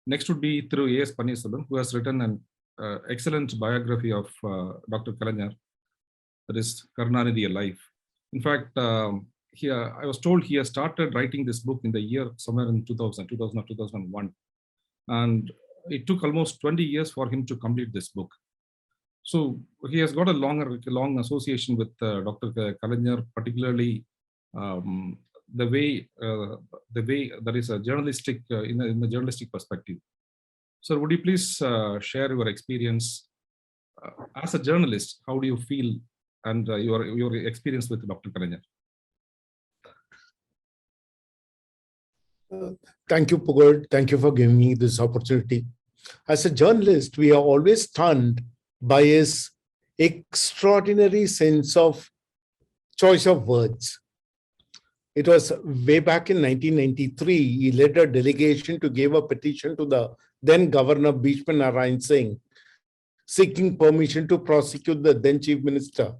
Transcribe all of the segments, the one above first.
Next would be through S Panneerselvan, who has written an excellent biography of Dr. Kalaignar, that is Karunanidhi Life. In fact, I was told he has started writing this book in the year somewhere in 2000 or 2001. And it took almost 20 years for him to complete this book. So he has got a long association with Dr. Kalaignar, particularly the way that is a journalistic in the journalistic perspective. So would you please share your experience as a journalist? How do you feel and your experience with Dr. Kalaignar? Thank you, Pugad. Thank you for giving me this opportunity. As a journalist, we are always stunned by his extraordinary sense of choice of words. It was way back in 1993, he led a delegation to give a petition to the then Governor Bhishma Narayan Singh, seeking permission to prosecute the then Chief Minister.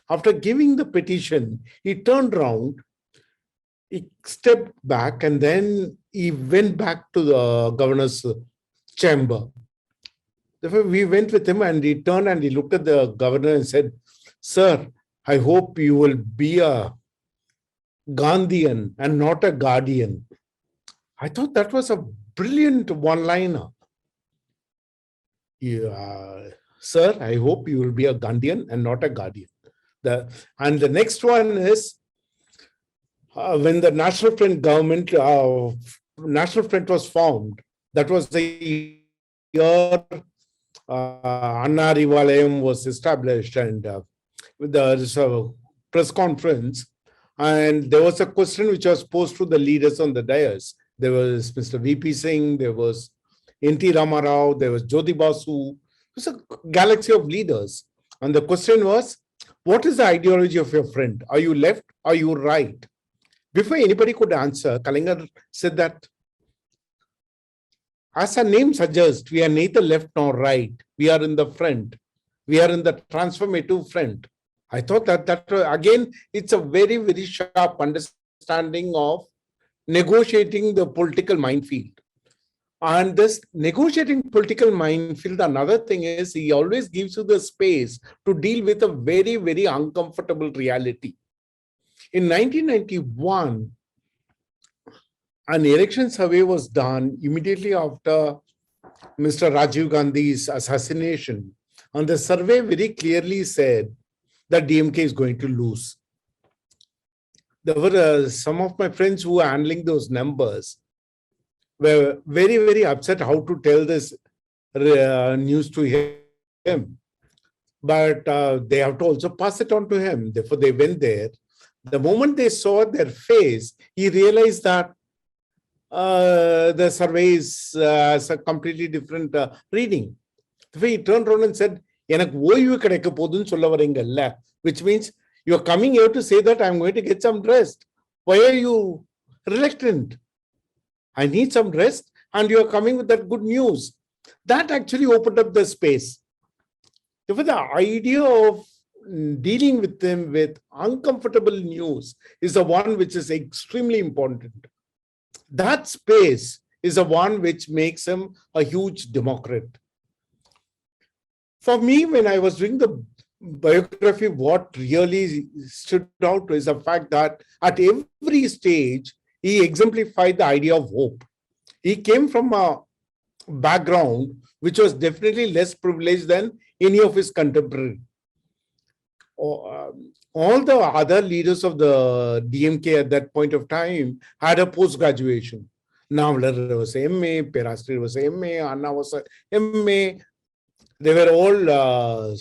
After giving the petition, he turned around, he stepped back, and then he went back to the governor's chamber. Therefore, we went with him and he turned and he looked at the governor and said, "Sir, I hope you will be a Gandhian and not a guardian." I thought that was a brilliant one-liner. Sir, I hope you will be a Gandhian and not a guardian. And the next one is, when the National Front government, National Front was formed, that was the year Anna Rivalayam was established, and there was a press conference, and there was a question which was posed to the leaders on the dais. There was Mr. V.P. Singh, there was N.T. Ramarao, there was Jyoti Basu. It was a galaxy of leaders. And the question was, what is the ideology of your friend? Are you left? Are you right? Before anybody could answer, Kalaignar said that, as our name suggests, we are neither left nor right. We are in the front. We are in the transformative front. I thought that again, it's a very, very sharp understanding of negotiating the political minefield. And this negotiating political minefield, another thing is he always gives you the space to deal with a very, very uncomfortable reality. In 1991, an election survey was done immediately after Mr. Rajiv Gandhi's assassination. And the survey very clearly said that DMK is going to lose. There were some of my friends who were handling those numbers were very, very upset how to tell this news to him. But they have to also pass it on to him. Therefore, they went there. The moment they saw their face, he realized that the survey is a completely different reading. Therefore, he turned around and said, which means you're coming here to say that I'm going to get some rest. Why are you reluctant? I need some rest, and you're coming with that good news. That actually opened up the space. Therefore, the idea of dealing with them with uncomfortable news is the one which is extremely important. That space is the one which makes him a huge Democrat. For me, when I was doing the biography, what really stood out is the fact that at every stage, he exemplified the idea of hope. He came from a background which was definitely less privileged than any of his contemporaries. All the other leaders of the DMK at that point of time had a post-graduation. Navlar was a MA, Perastri was a MA, Anna was a MA. They were all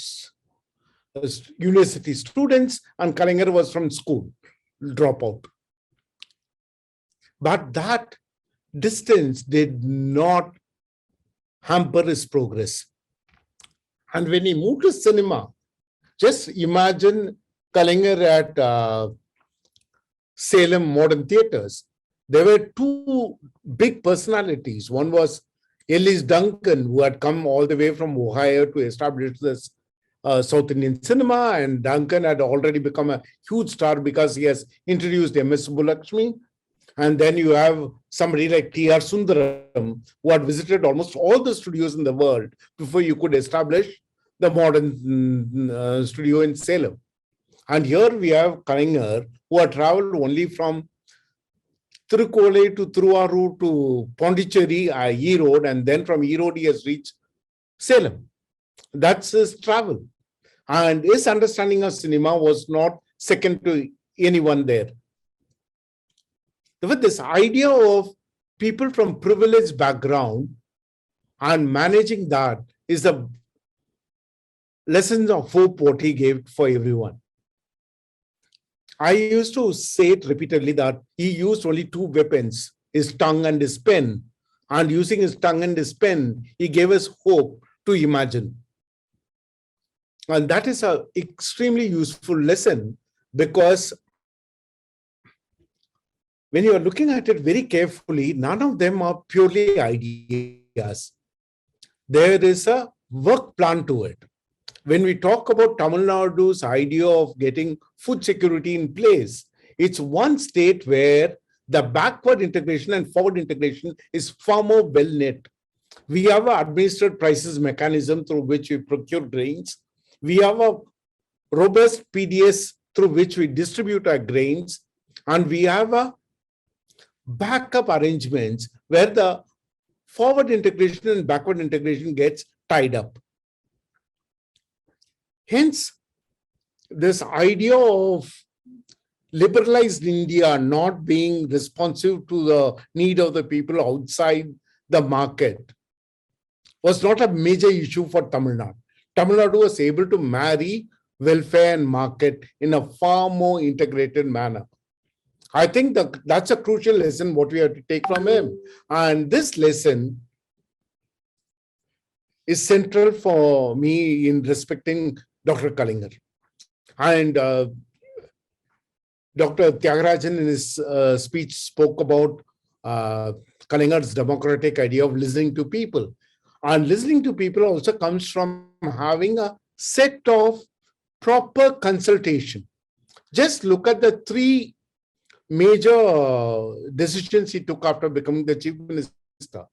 university students, and Kalaignar was from school, dropout. But that distance did not hamper his progress. And when he moved to cinema, just imagine Kalaignar at Salem Modern Theatres. There were two big personalities. One was Ellis Duncan, who had come all the way from Ohio to establish this South Indian cinema, and Duncan had already become a huge star because he has introduced MS Subbulakshmi. And then you have somebody like T.R. Sundaram, who had visited almost all the studios in the world before you could establish the modern studio in Salem. And here we have Kalaignar, who had traveled only from Tirukolai to Thiruvarur to Pondicherry, E-Road, and then from E-Road he has reached Salem. That's his travel. And his understanding of cinema was not second to anyone there. With this idea of people from privileged background and managing that is the lessons of hope what he gave for everyone. I used to say it repeatedly that he used only two weapons, his tongue and his pen. And using his tongue and his pen, he gave us hope to imagine. And that is an extremely useful lesson, because when you are looking at it very carefully, none of them are purely ideas. There is a work plan to it. When we talk about Tamil Nadu's idea of getting food security in place, it's one state where the backward integration and forward integration is far more well knit. We have an administered prices mechanism through which we procure grains. We have a robust PDS through which we distribute our grains. And we have a backup arrangements where the forward integration and backward integration gets tied up. Hence, this idea of liberalized India not being responsive to the need of the people outside the market was not a major issue for Tamil Nadu. Tamil Nadu was able to marry welfare and market in a far more integrated manner. I think that's a crucial lesson what we have to take from him. And this lesson is central for me in respecting Dr. Kalaignar. And Dr. Thiagarajan in his speech spoke about Kalaignar's democratic idea of listening to people. And listening to people also comes from having a set of proper consultation. Just look at the three major decisions he took after becoming the chief minister.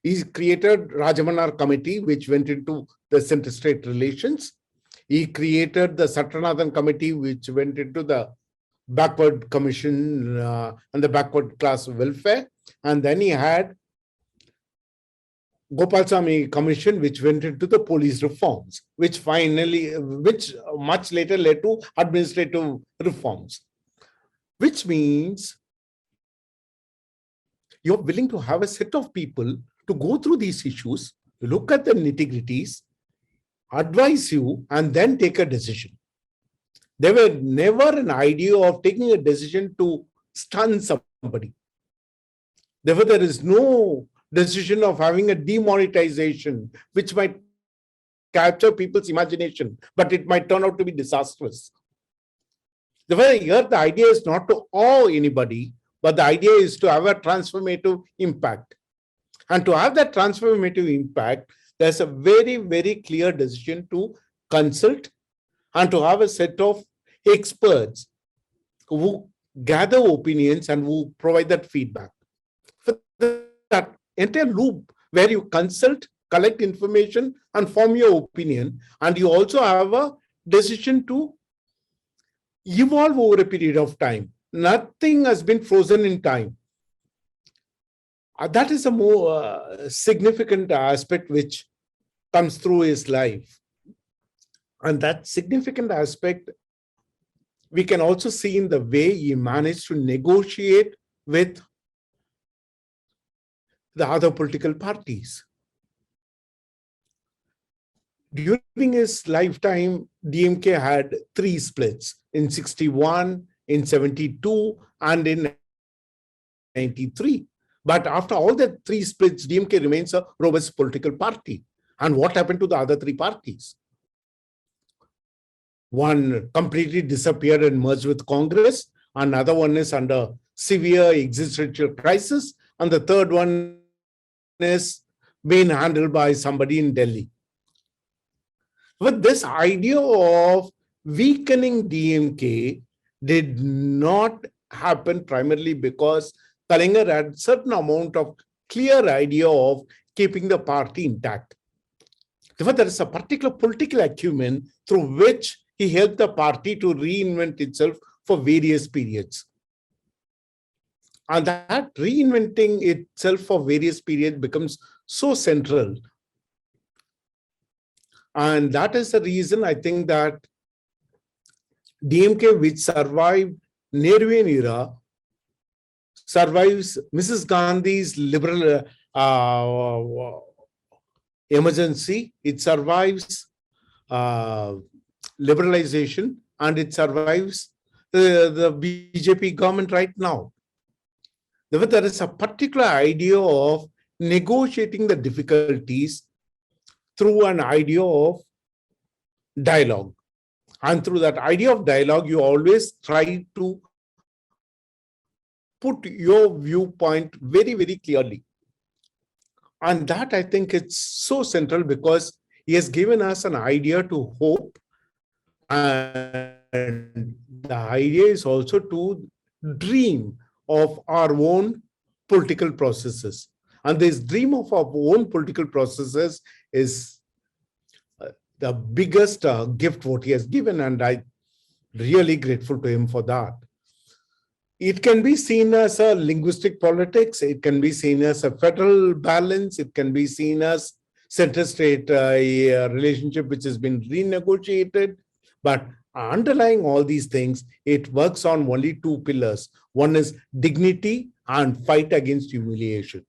He created Rajamanar committee, which went into the center-state relations. He created the Satranathan committee, which went into the backward commission and the backward class welfare. And then he had Gopalswamy commission, which went into the police reforms, which much later led to administrative reforms. Which means you're willing to have a set of people to go through these issues, look at the nitty-gritties, advise you, and then take a decision. There were never an idea of taking a decision to stun somebody. Therefore, there is no decision of having a demonetization, which might capture people's imagination, but it might turn out to be disastrous. Therefore, here the idea is not to awe anybody, but the idea is to have a transformative impact. And to have that transformative impact, there's a very, very clear decision to consult and to have a set of experts who gather opinions and who provide that feedback. For that entire loop where you consult, collect information, and form your opinion, and you also have a decision to evolve over a period of time. Nothing has been frozen in time. That is a more significant aspect which comes through his life. And that significant aspect we can also see in the way he managed to negotiate with the other political parties. During his lifetime, DMK had three splits in 61, in 72, and in 93. But after all the three splits, DMK remains a robust political party. And what happened to the other three parties? One completely disappeared and merged with Congress. Another one is under severe existential crisis. And the third one is being handled by somebody in Delhi. But this idea of weakening DMK did not happen primarily because Kalaignar had certain amount of clear idea of keeping the party intact. Therefore, there is a particular political acumen through which he helped the party to reinvent itself for various periods. And that reinventing itself for various periods becomes so central. And that is the reason I think that DMK, which survived Nehruvian era, survives Mrs. Gandhi's liberal emergency, it survives liberalization, and it survives the BJP government right now. Therefore, there is a particular idea of negotiating the difficulties through an idea of dialogue. And through that idea of dialogue, you always try to put your viewpoint very, very clearly. And that, I think, it's so central because he has given us an idea to hope. And the idea is also to dream of our own political processes. And this dream of our own political processes is the biggest gift what he has given, and I'm really grateful to him for that. It can be seen as a linguistic politics, it can be seen as a federal balance, it can be seen as center-state relationship which has been renegotiated, but underlying all these things, it works on only two pillars. One is dignity and fight against humiliation.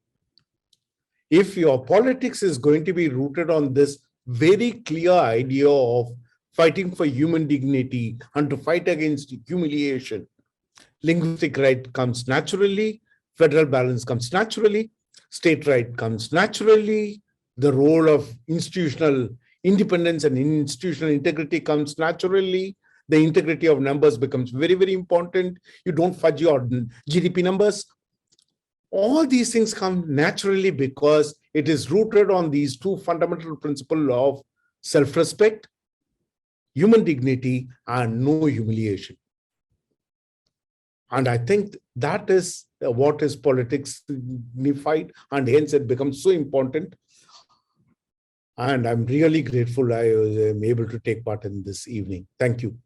If your politics is going to be rooted on this very clear idea of fighting for human dignity and to fight against humiliation, linguistic right comes naturally, federal balance comes naturally, state right comes naturally, the role of institutional independence and institutional integrity comes naturally, the integrity of numbers becomes very, very important. You don't fudge your GDP numbers. All these things come naturally because it is rooted on these two fundamental principles of self-respect, human dignity, and no humiliation. And I think that is what is politics signified, and hence it becomes so important. And I'm really grateful I was able to take part in this evening. Thank you.